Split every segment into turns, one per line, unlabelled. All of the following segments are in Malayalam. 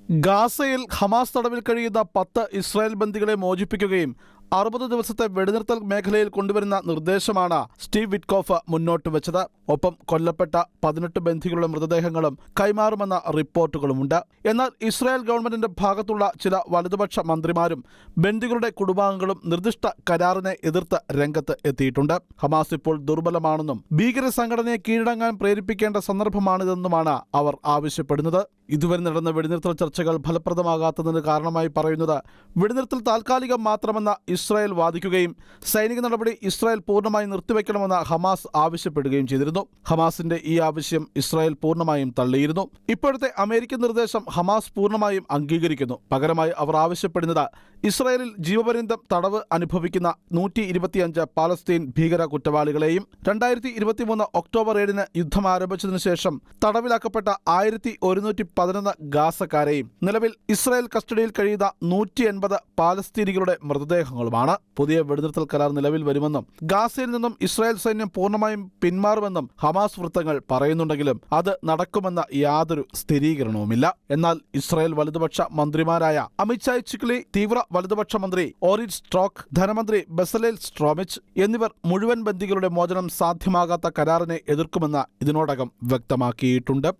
ഗാസയിൽ ഹമാസ് തടവിൽ കഴിയുന്ന 10 ഇസ്രായേൽ ബന്ദികളെ മോചിപ്പിക്കുകയും 60 ദിവസത്തെ വെടിനിർത്തൽ മേഖലയിൽ കൊണ്ടുവരുന്ന നിർദ്ദേശമാണ് സ്റ്റീവ് വിറ്റ്കോഫ് മുന്നോട്ട് വെച്ചത്. ഒപ്പം കൊല്ലപ്പെട്ട 18 ബന്ദികളുടെ മൃതദേഹങ്ങളും കൈമാറുമെന്ന റിപ്പോർട്ടുകളുമുണ്ട്. എന്നാൽ ഇസ്രായേൽ ഗവൺമെന്റിന്റെ ഭാഗത്തുള്ള ചില വലതുപക്ഷ മന്ത്രിമാരും ബന്ദികളുടെ കുടുംബാംഗങ്ങളും നിർദ്ദിഷ്ട കരാറിനെ എതിർത്ത് രംഗത്ത് എത്തിയിട്ടുണ്ട്. ഹമാസ് ഇപ്പോൾ ദുർബലമാണെന്നും ഭീകര സംഘടനയെ കീഴടങ്ങാൻ പ്രേരിപ്പിക്കേണ്ട സന്ദർഭമാണിതെന്നുമാണ് അവർ ആവശ്യപ്പെടുന്നത്. ഇതുവരെ നടന്ന വെടിനിർത്തൽ ചർച്ചകൾ ഫലപ്രദമാകാത്തതിന് കാരണമായി പറയുന്നത് വെടിനിർത്തൽ താൽക്കാലികം മാത്രമെന്ന ഇസ്രായേൽ വാദിക്കുകയും സൈനിക നടപടി ഇസ്രായേൽ പൂർണ്ണമായി നിർത്തിവെക്കണമെന്ന് ഹമാസ് ആവശ്യപ്പെടുകയും ചെയ്തിരുന്നു. ഹമാസിന്റെ ഈ ആവശ്യം ഇസ്രായേൽ പൂർണ്ണമായും തള്ളിയിരുന്നു. ഇപ്പോഴത്തെ അമേരിക്കൻ നിർദ്ദേശം ഹമാസ് പൂർണ്ണമായും അംഗീകരിക്കുന്നു. പകരമായി അവർ ആവശ്യപ്പെടുന്നത് ഇസ്രായേലിൽ ജീവപര്യന്തം തടവ് അനുഭവിക്കുന്ന 125 പാലസ്തീൻ ഭീകര കുറ്റവാളികളെയും 2023 ഒക്ടോബർ 7 യുദ്ധം ആരംഭിച്ചതിനു ശേഷം തടവിലാക്കപ്പെട്ട 1111 ഗാസക്കാരെയും നിലവിൽ ഇസ്രായേൽ കസ്റ്റഡിയിൽ കഴിയുന്ന 180 പാലസ്തീനികളുടെ മൃതദേഹങ്ങളുമാണ്. പുതിയ വെടിനിർത്തൽ കരാർ നിലവിൽ വരുമെന്നും ഗാസയിൽ നിന്നും ഇസ്രായേൽ സൈന്യം പൂർണ്ണമായും പിന്മാറുമെന്നും ഹമാസ് വൃത്തങ്ങൾ പറയുന്നുണ്ടെങ്കിലും അത് നടക്കുമെന്ന യാതൊരു സ്ഥിരീകരണവുമില്ല. എന്നാൽ ഇസ്രായേൽ വലതുപക്ഷ മന്ത്രിമാരായ അമിത്ഷായ് ചിക്ലി, തീവ്ര വലതുപക്ഷ മന്ത്രി ഓറിറ്റ് സ്ട്രോക്ക്, ധനമന്ത്രി ബെസലേൽ സ്ട്രോമിച്ച് എന്നിവർ മുഴുവൻ ബന്ദികളുടെ മോചനം സാധ്യമാകാത്ത കരാറിനെ എതിർക്കുമെന്ന് ഇതിനോടകം വ്യക്തമാക്കിയിട്ടുണ്ട്.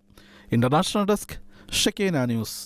International desk, Shekinah news.